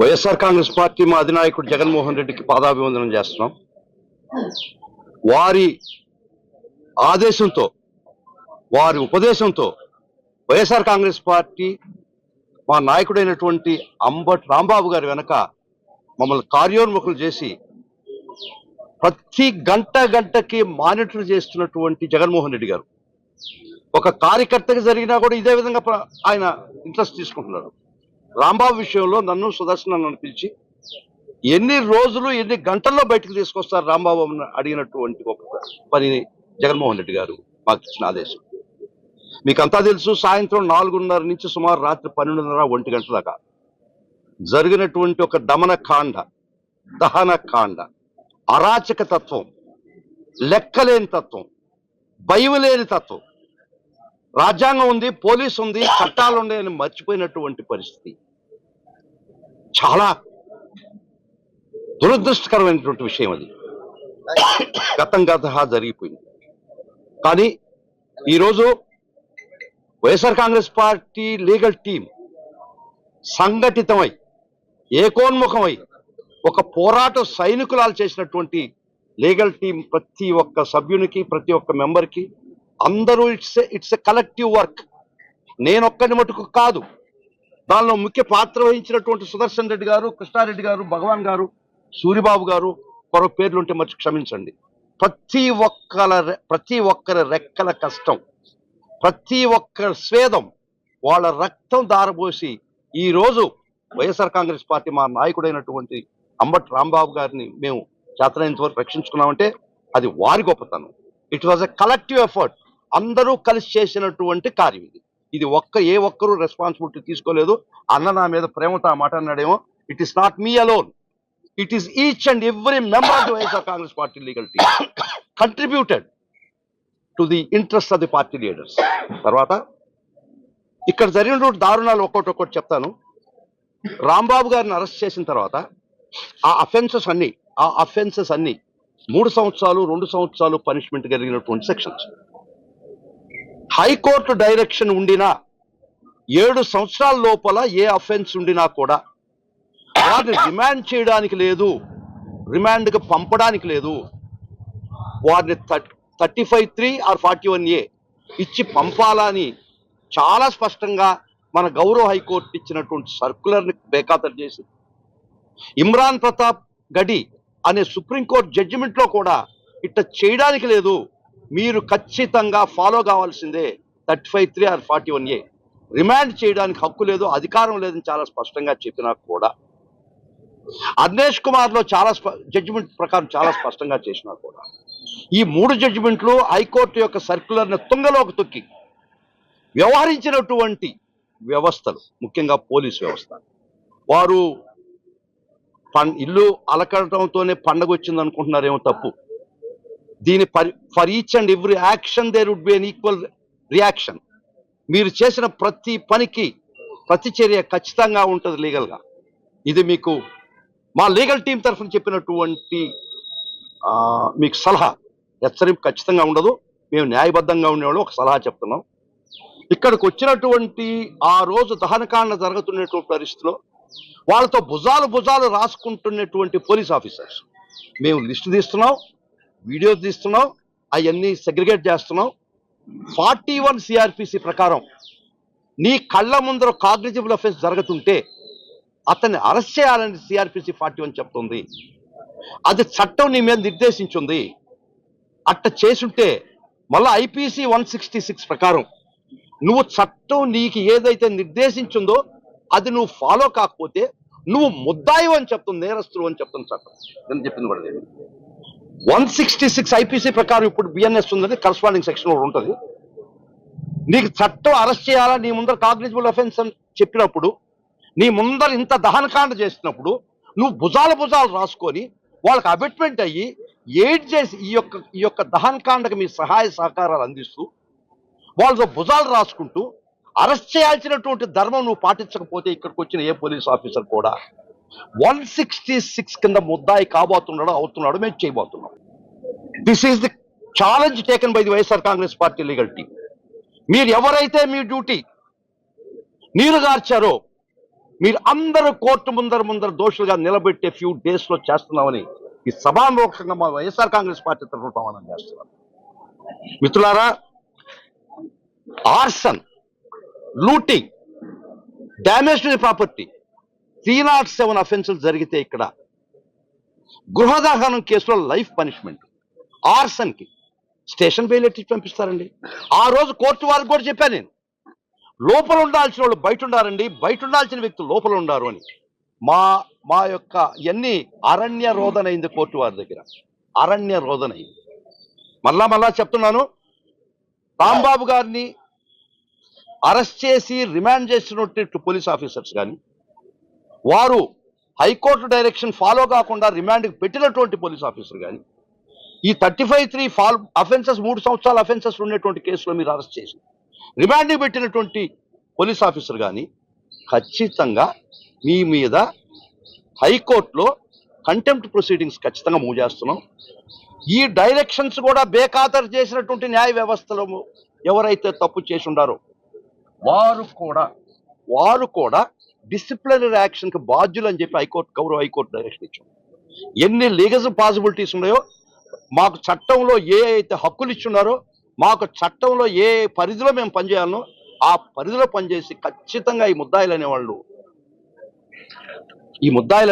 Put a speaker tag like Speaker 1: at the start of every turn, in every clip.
Speaker 1: YSR Congress party మా అధినాయకుడు జగన్మోహన్ రెడ్డికి పాదాభివందనం చేస్తున్నాం. వారి ఆదేశంతో, వారి ఉపదేశంతో వైఎస్ఆర్ కాంగ్రెస్ పార్టీ మా నాయకుడైనటువంటి అంబటి రాంబాబు గారి వెనక మమ్మల్ని కార్యోన్ముఖులు చేసి ప్రతి గంటకి మానిటర్ చేస్తున్నటువంటి జగన్మోహన్ రెడ్డి గారు ఒక కార్యకర్తకి జరిగినా కూడా ఇదే విధంగా ఆయన ఇంట్రెస్ట్ తీసుకుంటున్నారు. రాంబాబు విషయంలో నన్ను సుదర్శన్ పిలిచి ఎన్ని రోజులు ఎన్ని గంటల్లో బయటకు తీసుకొస్తారు రాంబాబు అడిగినటువంటి ఒక పని జగన్మోహన్ రెడ్డి గారు మాకు ఇచ్చిన ఆదేశం. మీకు అంతా తెలుసు, సాయంత్రం 4:30 నుంచి సుమారు రాత్రి 12:30, 1 గంటల దాకా జరిగినటువంటి ఒక దహన కాండ, అరాచక తత్వం, లెక్కలేని తత్వం, భయం లేని తత్వం, రాజ్యాంగం ఉంది, పోలీసు ఉంది, చట్టాలు ఉన్నాయని మర్చిపోయినటువంటి పరిస్థితి చాలా దురదృష్టకరమైనటువంటి విషయం. అది గతం జరిగిపోయింది. కానీ ఈరోజు YSR Congress party legal team సంఘటితమై ఏకోన్ముఖమై ఒక పోరాట సైనికులాలు చేసినటువంటి లీగల్ టీం ప్రతి ఒక్క సభ్యునికి, ప్రతి ఒక్క మెంబర్కి అందరూ ఇట్స్ ఎ కలెక్టివ్ వర్క్. నేనొక్కని మటుకు కాదు. దానిలో ముఖ్య పాత్ర వహించినటువంటి సుదర్శన్ రెడ్డి గారు, కృష్ణారెడ్డి గారు, భగవాన్ గారు, సూరిబాబు గారు, మరో పేర్లుంటే మర్చి క్షమించండి. ప్రతి ఒక్కరి రెక్కల కష్టం, ప్రతి ఒక్కరి స్వేదం, వాళ్ళ రక్తం దారబోసి ఈరోజు వైఎస్ఆర్ కాంగ్రెస్ పార్టీ మా నాయకుడైనటువంటి అంబటి రాంబాబు గారిని మేము చేతనైనంత వరకు రక్షించుకున్నామంటే అది వారి గొప్పతనం. It was a collective effort. అందరూ కలిసి చేసినటువంటి కార్యం ఇది. ఇది ఏ ఒక్కరూ రెస్పాన్సిబిలిటీ తీసుకోలేదు. అన్న నా మీద ప్రేమతో ఆ మాట అన్నాడేమో. It is not me alone, it is each and every member of the YSR Congress party legal team contributed to the interest of the party leaders. తర్వాత ఇక్కడ జరిగినటువంటి దారుణాలు ఒక్కొక్కటి చెప్తాను. రాంబాబు గారిని అరెస్ట్ చేసిన తర్వాత ఆ అఫెన్సెస్ అన్ని 3 సంవత్సరాలు 2 సంవత్సరాలు పనిష్మెంట్ కలిగినటువంటి సెక్షన్స్. హైకోర్టు డైరెక్షన్ ఉండినా 7 సంవత్సరాల లోపల ఏ అఫెన్స్ ఉండినా కూడా వారిని రిమాండ్ చేయడానికి లేదు, రిమాండ్కి పంపడానికి లేదు. వారిని 35(3) ఆర్ 41A ఇచ్చి పంపాలని చాలా స్పష్టంగా మన గౌరవ హైకోర్టు ఇచ్చినటువంటి సర్కులర్ని బేఖాతరు చేసి, ఇమ్రాన్ ప్రతాప్ గడి అనే సుప్రీంకోర్టు జడ్జిమెంట్లో కూడా ఇట్లా చేయడానికి లేదు, మీరు ఖచ్చితంగా ఫాలో కావాల్సిందే 35(3) ఆర్ 41A, రిమాండ్ చేయడానికి హక్కు లేదు, అధికారం లేదని చాలా స్పష్టంగా చెప్పినా కూడా, అర్నేష్ కుమార్లో చాలా జడ్జిమెంట్ ప్రకారం చాలా స్పష్టంగా చేసినా కూడా, ఈ 3 జడ్జిమెంట్లు హైకోర్టు యొక్క సర్క్యులర్ని తుంగలోకి తొక్కి వ్యవహరించినటువంటి వ్యవస్థలు, ముఖ్యంగా పోలీస్ వ్యవస్థ, వారు ఇల్లు అలకడంతోనే పండగ వచ్చింది అనుకుంటున్నారేమో, తప్పు. దీని for each and every action there would be an equal reaction. మీరు చేసిన ప్రతి పనికి ప్రతి చర్య ఖచ్చితంగా ఉంటుంది లీగల్గా. ఇది మీకు మా లీగల్ టీం తరఫున చెప్పినటువంటి మీకు సలహా. హెచ్చరింపు ఖచ్చితంగా ఉండదు, మేము న్యాయబద్ధంగా ఉండేవాళ్ళు ఒక సలహా చెప్తున్నాం. ఇక్కడికి వచ్చినటువంటి ఆ రోజు దహనకాండ జరుగుతున్నటువంటి పరిస్థితిలో వాళ్ళతో భుజాలు రాసుకుంటున్నటువంటి పోలీస్ ఆఫీసర్స్ మేము లిస్టు తీస్తున్నాం, వీడియోస్ తీస్తున్నాం, అవన్నీ సెగ్రిగేట్ చేస్తున్నాం. 41 CRPC ప్రకారం నీ కళ్ళ ముందర కాగ్నిజిబుల్ అఫెన్స్ జరుగుతుంటే అతన్ని అరెస్ట్ చేయాలని CRPC 41 చెప్తుంది. అది చట్టం నీ మీద నిర్దేశించింది. అట్ట చేసుంటే మళ్ళీ IPC 166 ప్రకారం నువ్వు చట్టం నీకు ఏదైతే నిర్దేశించిందో అది నువ్వు ఫాలో కాకపోతే నువ్వు ముద్దాయి అని చెప్తుంది, నేరస్తులు అని చెప్తుంది చట్టం. నేను చెప్పింది కూడా 166 IPC ప్రకారం ఇప్పుడు BNS ఉందని కరస్పాండింగ్ సెక్షన్ ఉంటుంది. నీకు చట్టం అరెస్ట్ చేయాలా, నీ ముందర కాగ్నిజిబుల్ అఫెన్స్ అని చెప్పినప్పుడు, నీ ముందర ఇంత దహనకాండ చేసినప్పుడు నువ్వు భుజాలు రాసుకొని వాళ్ళకి అబెట్మెంట్ అయ్యి ఎయిడ్ చేసి ఈ యొక్క దహనకాండకు మీ సహాయ సహకారాలు అందిస్తూ వాళ్ళతో భుజాలు రాసుకుంటూ అరెస్ట్ చేయాల్సినటువంటి ధర్మం నువ్వు పాటించకపోతే ఇక్కడికి వచ్చిన ఏ పోలీస్ ఆఫీసర్ కూడా 166 కింద ముద్దాయి అవుతున్నాడు, మేము చేయబోతున్నాం. This is the challenge taken by the YSR Congress party legal team. మీరు ఎవరైతే మీ డ్యూటీ నీరుగార్చారో మీరు అందరూ కోర్టు ముందర దోషులుగా నిలబెట్టే ఫ్యూ డేస్ లో చేస్తున్నామని ఈ సభాముఖంగా మా వైఎస్ఆర్ కాంగ్రెస్ పార్టీ తరఫున ప్రమాణం చేస్తున్నాం. మిత్రులారా, arson, looting, damage to the property 307 అఫెన్సులు జరిగితే ఇక్కడ గృహదహనం కేసులో లైఫ్ పనిష్మెంట్, ఆర్సన్ కి స్టేషన్ బెయిల్ ఎట్టి పంపిస్తారండి. ఆ రోజు కోర్టు వారికి కూడా చెప్పాను నేను, లోపల ఉండాల్సిన వాళ్ళు బయట ఉండారండి, బయట ఉండాల్సిన వ్యక్తులు లోపల ఉండారు అని. మా యొక్క ఎన్ని అరణ్య రోదన అయింది కోర్టు వారి దగ్గర, అరణ్య రోదన అయింది. మళ్ళా చెప్తున్నాను, రాంబాబు గారిని అరెస్ట్ చేసి రిమాండ్ చేసినట్టు పోలీస్ ఆఫీసర్స్ కానీ, వారు హైకోర్టు డైరెక్షన్ ఫాలో కాకుండా రిమాండ్కి పెట్టినటువంటి పోలీస్ ఆఫీసర్ కానీ, ఈ 35(3) అఫెన్సెస్ 3 సంవత్సరాల అఫెన్సెస్ ఉన్నటువంటి కేసులో మీరు అరెస్ట్ చేసి రిమాండ్కి పెట్టినటువంటి పోలీస్ ఆఫీసర్ కానీ ఖచ్చితంగా మీ మీద హైకోర్టులో కంటెంప్ట్ ప్రొసీడింగ్స్ ఖచ్చితంగా మూవ్ చేస్తున్నాం. ఈ డైరెక్షన్స్ కూడా బేఖాతరు చేసినటువంటి న్యాయ వ్యవస్థలో ఎవరైతే తప్పు చేసి ఉండారో వారు కూడా డిసిప్లినరీ యాక్షన్కి బాధ్యులు అని చెప్పి గౌరవ హైకోర్టు డైరెక్షన్ ఇచ్చాం. ఎన్ని లీగల్ పాసిబిలిటీస్ ఉన్నాయో, మాకు చట్టంలో ఏ అయితే హక్కులు ఇచ్చున్నారో, మాకు చట్టంలో ఏ పరిధిలో మేము పనిచేయాలనో ఆ పరిధిలో పనిచేసి ఖచ్చితంగా ఈ ముద్దాయిలు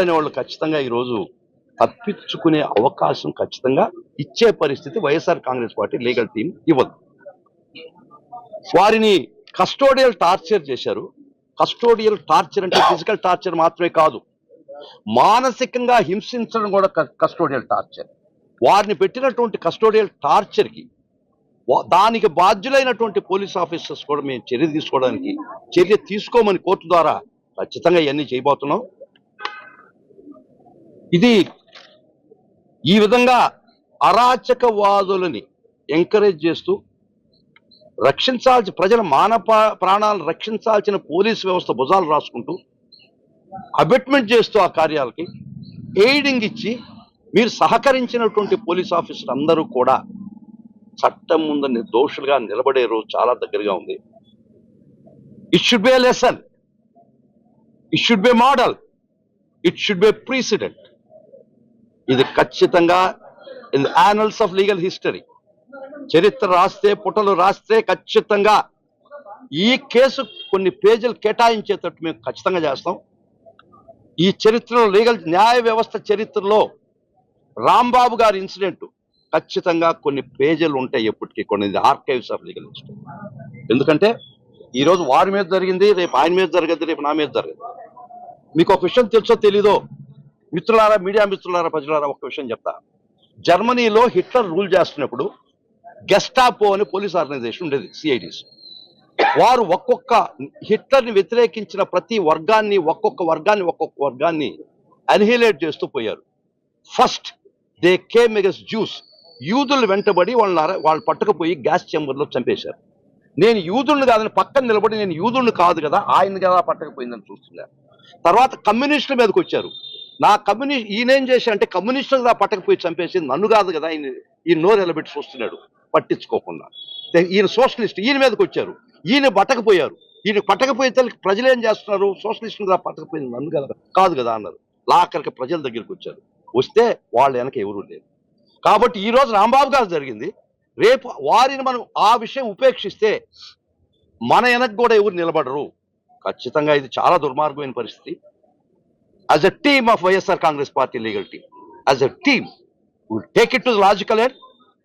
Speaker 1: అనేవాళ్ళు ఖచ్చితంగా ఈరోజు తప్పించుకునే అవకాశం ఖచ్చితంగా ఇచ్చే పరిస్థితి YSR Congress party legal team ఇవ్వదు. వారిని కస్టోడియల్ టార్చర్ చేశారు. కస్టోడియల్ టార్చర్ అంటే ఫిజికల్ టార్చర్ మాత్రమే కాదు, మానసికంగా హింసించడం కూడా కస్టోడియల్ టార్చర్. వారిని పెట్టినటువంటి కస్టోడియల్ టార్చర్కి దానికి బాధ్యులైనటువంటి పోలీస్ ఆఫీసర్స్ కూడా మేము చర్య తీసుకోమని కోర్టు ద్వారా ఖచ్చితంగా ఇవన్నీ చేయబోతున్నాం. ఇది ఈ విధంగా అరాచకవాదులని ఎంకరేజ్ చేస్తూ ప్రజల ప్రాణాలను రక్షించాల్సిన పోలీస్ వ్యవస్థ భుజాలు రాసుకుంటూ అబెట్మెంట్ చేస్తూ ఆ కార్యాలకి ఎయిడింగ్ ఇచ్చి మీరు సహకరించినటువంటి పోలీస్ ఆఫీసర్ అందరూ కూడా చట్టం ముందు దోషులుగా నిలబడే రోజు చాలా దగ్గరగా ఉంది. It should be a lesson, it should be model, it should be precedent. ఇది ఖచ్చితంగా in the annals of legal history, చరిత్ర రాస్తే, పుటలు రాస్తే ఖచ్చితంగా ఈ కేసు కొన్ని పేజీలు కేటాయించేటట్టు మేము ఖచ్చితంగా చేస్తాం. ఈ చరిత్రలో న్యాయ వ్యవస్థ చరిత్రలో రాంబాబు గారి ఇన్సిడెంట్ ఖచ్చితంగా కొన్ని పేజీలు ఉంటాయి, ఎప్పటికీ కొన్ని ఆర్కైవ్స్ ఆఫ్ లీగల్ హిస్టరీ. ఎందుకంటే ఈరోజు వారి మీద జరిగింది, రేపు ఆయన మీద జరగదు, రేపు నా మీద జరగదు. మీకు ఒక విషయం తెలుసో తెలీదో మిత్రులారా, మీడియా మిత్రులారా, ప్రజలారా, ఒక విషయం చెప్తా. జర్మనీలో హిట్లర్ రూల్ చేస్తున్నప్పుడు గెస్టాపో అనే పోలీస్ ఆర్గనైజేషన్ ఉండేది, సిఐడిస్. వారు హిట్లర్ని వ్యతిరేకించిన ప్రతి వర్గాన్ని ఒక్కొక్క వర్గాన్ని అనిహిలేట్ చేస్తూ పోయారు. First they came against juice, యూదులు వెంటబడి వాళ్ళు పట్టుకుపోయి గ్యాస్ చేంబర్లో చంపేశారు. నేను యూదుల్ని కాదని పక్కన నిలబడి, నేను యూదుల్ని కాదు కదా, ఆయన కదా పట్టకపోయిందని చూస్తున్నారు. తర్వాత కమ్యూనిస్టుల మీదకి వచ్చారు. ఈయనేం చేశారంటే కమ్యూనిస్టులు పట్టకపోయి చంపేసి నన్ను కాదు కదా, ఈయన నోరు ఎలబెట్టి చూస్తున్నాడు పట్టించుకోకుండా. ఈయన సోషలిస్ట్, ఈయన మీదకి వచ్చారు, ఈయన పట్టకపోయారు. ఈయన పట్టకపోయే ప్రజలు ఏం చేస్తున్నారు, సోషలిస్టులు పట్టకపోయింది నన్ను కదా కాదు కదా అన్నారు. ఆఖరికి ప్రజల దగ్గరికి వచ్చారు, వస్తే వాళ్ళ వెనక ఎవరూ లేరు. కాబట్టి ఈ రోజు రాంబాబు గారు జరిగింది, రేపు వారిని మనం ఆ విషయం ఉపేక్షిస్తే మన వెనక కూడా ఎవరు నిలబడరు. ఖచ్చితంగా ఇది చాలా దుర్మార్గమైన పరిస్థితి. As a team of YSR Congress party legal team, as a team will take it to the logical end,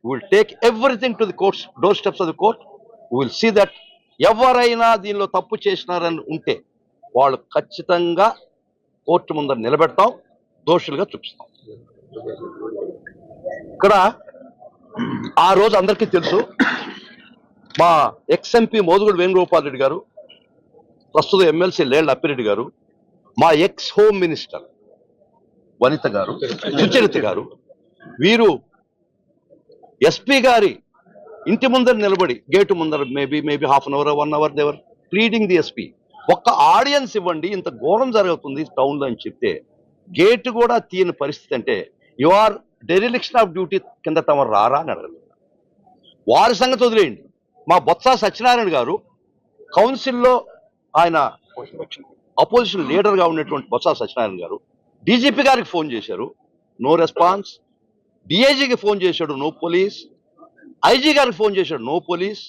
Speaker 1: will take everything to the court's doorsteps of the court. Will see that ఎవరైనా దీనిలో తప్పు చేసినారని ఉంటే వాళ్ళు ఖచ్చితంగా court ముందర నిలబెడతాం, దోషులుగా చూపిస్తాం. ఇక్కడ ఆ రోజు అందరికీ తెలుసు, మా ఎక్స్-ఎంపీ మోదుగుడు వేణుగోపాల్ రెడ్డి గారు, ప్రస్తుత ఎమ్మెల్సీ లేళ్ల అప్పిరెడ్డి గారు, మా ఎక్స్ హోమ్ మినిస్టర్ వనిత గారు, సుచరిత గారు, వీరు ఎస్పీ గారి ఇంటి ముందర నిలబడి గేటు ముందర maybe half an hour 1 hour they were pleading the SP, ఒక్క ఆడియన్స్ ఇవ్వండి, ఇంత ఘోరం జరుగుతుంది టౌన్లో అని చెప్తే గేటు కూడా తీయని పరిస్థితి. అంటే you are dereliction of duty కింద తమరు రారా అని అడగదు. వారి సంగతి వదిలేయండి, మా బొత్స సత్యనారాయణ గారు కౌన్సిల్లో ఆయన అపోజిషన్ లీడర్గా ఉన్నటువంటి బొత్స సత్యనారాయణ గారు డీజీపీ గారికి ఫోన్ చేశారు, నో రెస్పాన్స్. డిఐజీకి ఫోన్ చేశాడు, నో పోలీస్. ఐజీ గారికి ఫోన్ చేశాడు, నో పోలీస్.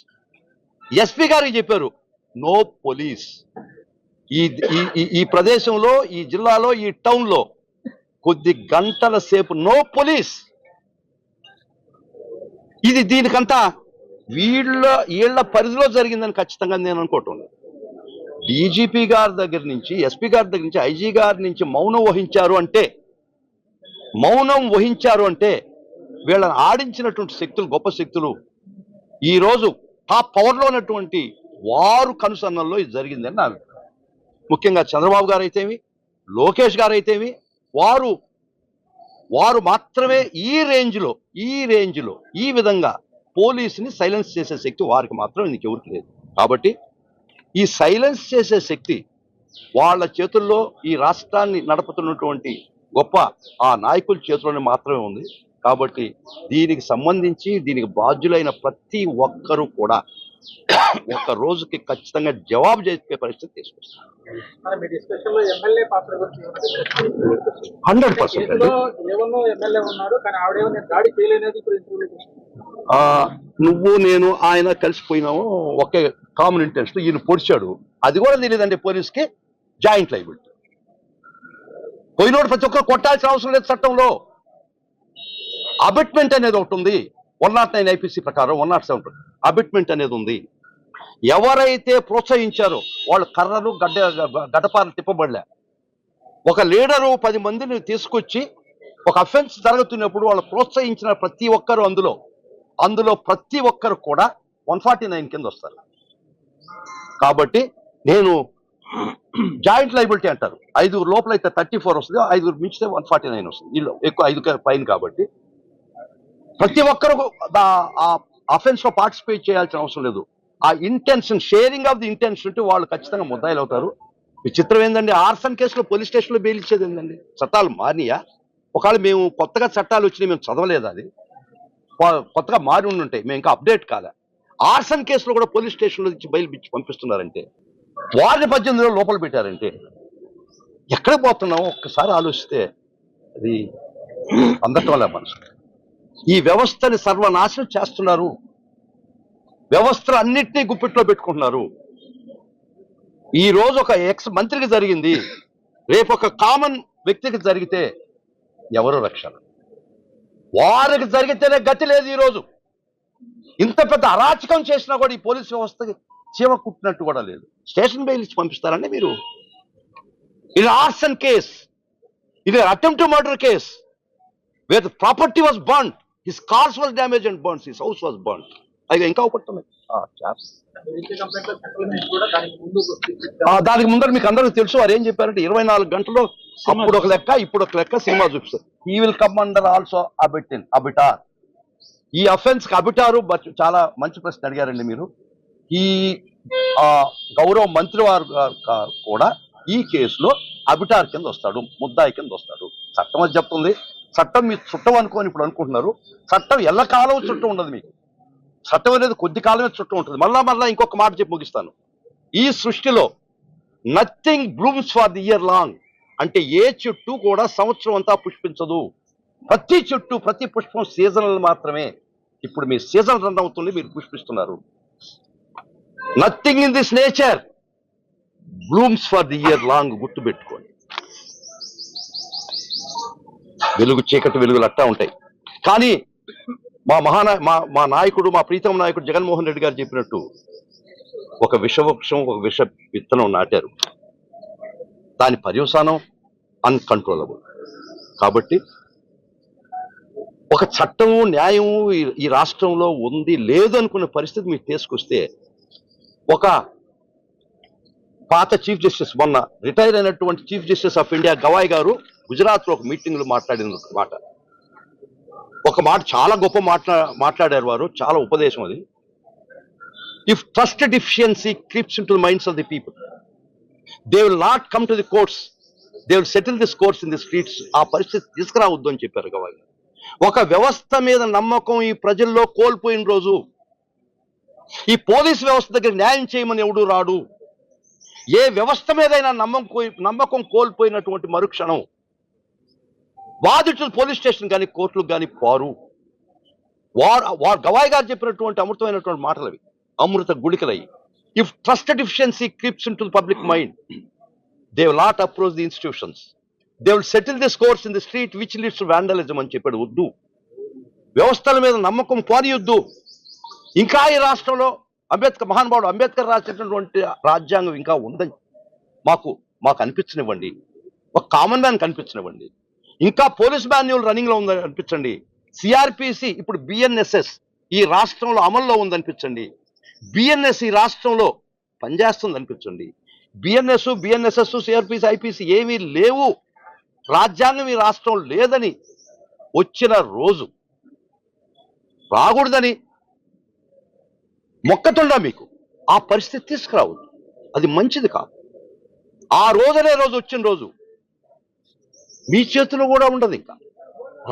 Speaker 1: ఎస్పీ గారికి చెప్పారు, నో పోలీస్. ఈ ఈ ప్రదేశంలో, ఈ జిల్లాలో, ఈ టౌన్లో కొద్ది గంటల సేపు నో పోలీస్. ఇది దీనికంతా వీళ్ళ పరిధిలో జరిగిందని ఖచ్చితంగా నేను అనుకోవటం లేదు. డీజీపీ గారి దగ్గర నుంచి, ఎస్పీ గారి దగ్గర నుంచి, ఐజీ గారి నుంచి మౌనం వహించారు అంటే వీళ్ళని ఆడించినటువంటి శక్తులు, గొప్ప శక్తులు, ఈరోజు టాప్ పవర్లో ఉన్నటువంటి వారు కనుసన్నల్లో ఇది జరిగిందని నా అభిప్రాయం. ముఖ్యంగా చంద్రబాబు గారు అయితేమి, లోకేష్ గారు అయితేమి, వారు మాత్రమే ఈ రేంజ్లో ఈ విధంగా పోలీసుని సైలెన్స్ చేసే శక్తి వారికి మాత్రం ఇంకెవరికి లేదు. కాబట్టి ఈ సైలెన్స్ చేసే శక్తి వాళ్ళ చేతుల్లో, ఈ రాష్ట్రాన్ని నడుపుతున్నటువంటి గొప్ప ఆ నాయకుల చేతుల్లోనే మాత్రమే ఉంది. కాబట్టి దీనికి సంబంధించి దీనికి బాధ్యులైన ప్రతి ఒక్కరూ కూడా ఒక రోజుకి ఖచ్చితంగా జవాబు చెప్పే పరిస్థితి తీసుకొస్తారు. 100%. నువ్వు నేను ఆయన కలిసిపోయినాము ఒకే కామన్ ఇంటెన్షన్. ఈయన పొడిచాడు, అది కూడా తెలియదండి పోలీస్కి. Joint liability. పోయినోడు ప్రతి ఒక్కరు కొట్టాల్సిన అవసరం లేదు. చట్టంలో అబిట్మెంట్ అనేది ఒకటి ఉంది. 109 ఐపీసీ ప్రకారం 107 అబిట్మెంట్ అనేది ఉంది. ఎవరైతే ప్రోత్సహించారో వాళ్ళు కర్రలు గడ్డపారలు తిప్పబడలే. ఒక లీడరు 10 మందిని తీసుకొచ్చి ఒక అఫెన్స్ జరుగుతున్నప్పుడు వాళ్ళు ప్రోత్సహించిన ప్రతి ఒక్కరు అందులో ప్రతి ఒక్కరు కూడా 149 కింద వస్తారు. కాబట్టి నేను జాయింట్ లైబిలిటీ అంటారు. 5 లోపల అయితే 34 వస్తుంది, 5 మించితే 149 వస్తుంది. వీళ్ళు ఎక్కువ 5 పైన. కాబట్టి ప్రతి ఒక్కరు ఆ అఫెన్స్ లో పార్టిసిపేట్ చేయాల్సిన అవసరం లేదు. ఆ intention, sharing of the intention ఉంటే వాళ్ళు ఖచ్చితంగా ముద్దాయిలు అవుతారు. విచిత్రం ఏంటండి, ఆర్సన్ కేసులో పోలీస్ స్టేషన్లో బెయిల్ ఇచ్చేది ఏంటండి? చట్టాలు మారినాయా? ఒకవేళ మేము కొత్తగా చట్టాలు వచ్చినాయి, మేము చదవలేదు, అది కొత్తగా మారి ఉండుంటాయి, మేము ఇంకా అప్డేట్ కాలే. ఆర్సన్ కేసులో కూడా పోలీస్ స్టేషన్లో ఇచ్చి బెయిల్ ఇచ్చి పంపిస్తున్నారంటే, వారిని 18 లోపల పెట్టారంటే ఎక్కడికి పోతున్నామో ఒక్కసారి ఆలోచిస్తే అది అందటం వల్ల మనసు. ఈ వ్యవస్థని సర్వనాశనం చేస్తున్నారు. వ్యవస్థలు అన్నిటినీ గుప్పిట్లో పెట్టుకుంటున్నారు. ఈ రోజు ఒక ఎక్స్ మంత్రికి జరిగింది, రేపు ఒక కామన్ వ్యక్తికి జరిగితే ఎవరు రక్షణ? వారికి జరిగితేనే గతి లేదు. ఈరోజు ఇంత పెద్ద అరాచకం చేసినా కూడా ఈ పోలీస్ వ్యవస్థకి చీమ కుట్టినట్టు కూడా లేదు. స్టేషన్ బెయిల్ ఇచ్చి పంపిస్తారండి మీరు? ఇది ఆర్సన్ కేస్, ఇది attempt to murder case, wear the property was burned, his cars was damage and burns, his house was burned. అది ఇంకా ఒకటి దానికి ముందర మీకు అందరికీ తెలుసు వారు ఏం చెప్పారంటే 24 గంటల్లో అప్పుడు ఒక లెక్క, ఇప్పుడు ఒక లెక్క సినిమా చూపిస్తారు. He will come under also arbiter. ఈ అఫెన్స్ కి అబిటారు చాలా మంచి ప్రశ్న అడిగారండి మీరు. ఈ గౌరవ మంత్రి వారు కూడా ఈ కేసులో అబిటార్ కింద వస్తాడు, ముద్దాయి కింద వస్తాడు. చట్టం అది చెప్తుంది. చట్టం మీ చుట్టం అనుకోని ఇప్పుడు అనుకుంటున్నారు. చట్టం ఎల్లకాలం చుట్టం ఉండదు. మీకు చట్టం అనేది కొద్ది కాలమే చుట్టం ఉంటుంది. మళ్ళా ఇంకొక మాట చెప్పి ముగిస్తాను. ఈ సృష్టిలో nothing blooms for the year long. అంటే ఏ చెట్టు కూడా సంవత్సరం అంతా పుష్పించదు. ప్రతి చెట్టు, ప్రతి పుష్పం సీజనల్ మాత్రమే. ఇప్పుడు మీ సీజన్ రన్ అవుతుంది, మీరు పుష్పిస్తున్నారు. Nothing in this nature blooms for the year long. గుర్తుపెట్టుకోండి. వెలుగు చీకటి వెలుగులు అట్టా ఉంటాయి. కానీ మా నాయకుడు, మా ప్రీతం నాయకుడు జగన్మోహన్ రెడ్డి గారు చెప్పినట్టు ఒక విషవృక్షం, ఒక విష విత్తనం నాటారు. దాని పర్యవసానం అన్కంట్రోలబుల్. కాబట్టి ఒక చట్టము, న్యాయము ఈ రాష్ట్రంలో ఉంది లేదు అనుకున్న పరిస్థితి మీకు తీసుకొస్తే, ఒక పాత చీఫ్ జస్టిస్, మొన్న రిటైర్ అయినటువంటి chief justice of India Gavai గారు గుజరాత్లో ఒక మీటింగ్లో మాట్లాడిన ఒక మాట చాలా గొప్ప మాట్లాడారు వారు. చాలా ఉపదేశం అది. If trust deficiency creeps into the minds of the people, they will not come to the courts, they will settle this courts in the streets. ఆ పరిస్థితి తీసుకురావద్దు అని చెప్పారు గవాయ్ గారు. ఒక వ్యవస్థ మీద నమ్మకం ఈ ప్రజల్లో కోల్పోయిన రోజు ఈ పోలీస్ వ్యవస్థ దగ్గర న్యాయం చేయమని ఎవడు రాడు. ఏ వ్యవస్థ మీదైనా నమ్మకం కోల్పోయినటువంటి మరుక్షణం బాధితులు పోలీస్ స్టేషన్ కానీ కోర్టులకు కానీ పోరు. వారు గవాయి గారు చెప్పినటువంటి అమృతమైనటువంటి మాటలు అవి, అమృత గుళికలయ్యి. If trust deficiency creeps in to the public mind, they will not approach the institutions, they will settle the scores in the street which leads to vandalism అని చెప్పాడు. వద్దు, వ్యవస్థల మీద నమ్మకం పోనీయొద్దు. ఇంకా ఈ రాష్ట్రంలో మహానుభావుడు అంబేద్కర్ రాసినటువంటి రాజ్యాంగం ఇంకా ఉందని మాకు అనిపించనివ్వండి. ఒక కామన్ మ్యాన్ కనిపించనివ్వండి. ఇంకా పోలీస్ మాన్యువల్ రన్నింగ్ లో ఉందని అనిపించండి. సిఆర్పిసి ఇప్పుడు బిఎన్ఎస్ఎస్ ఈ రాష్ట్రంలో అమల్లో ఉందనిపించండి. బిఎన్ఎస్ ఈ రాష్ట్రంలో పనిచేస్తుంది అనిపించండి. బిఎన్ఎస్ఎస్ సిఆర్పిసి ఐపీసీ ఏమీ లేవు, రాజ్యాంగం ఈ రాష్ట్రం లేదని వచ్చిన రోజు రాకూడదని మొక్కతుండా మీకు ఆ పరిస్థితి తీసుకురావద్దు. అది మంచిది కాదు. ఆ రోజు వచ్చిన రోజు మీ చేతిలో కూడా ఉండదు. ఇంకా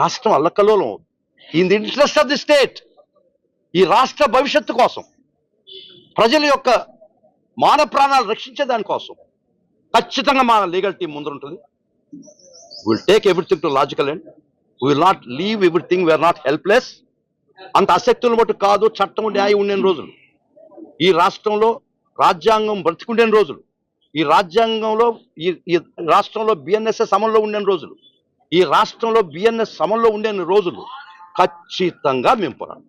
Speaker 1: రాష్ట్రం అల్లకల్లోలం అవుతుంది. In the interest of the state, ఈ రాష్ట్ర భవిష్యత్తు కోసం, ప్రజల యొక్క మాన ప్రాణాలు రక్షించే దానికోసం ఖచ్చితంగా మన లీగల్ టీం ముందుంటుంది. Will take everything to logical end. Will not leave everything. We are not helpless. అంత అశక్తులు మటు కాదు. చట్టం న్యాయం ఉండే రోజులు, ఈ రాష్ట్రంలో రాజ్యాంగం బ్రతికుండే రోజులు, ఈ రాజ్యాంగంలో ఈ రాష్ట్రంలో బిఎన్ఎస్ఎస్ అమల్లో ఉండే రోజులు, ఈ రాష్ట్రంలో బిఎన్ఎస్ అమల్లో ఉండే రోజులు ఖచ్చితంగా మేము పోరాడతాం.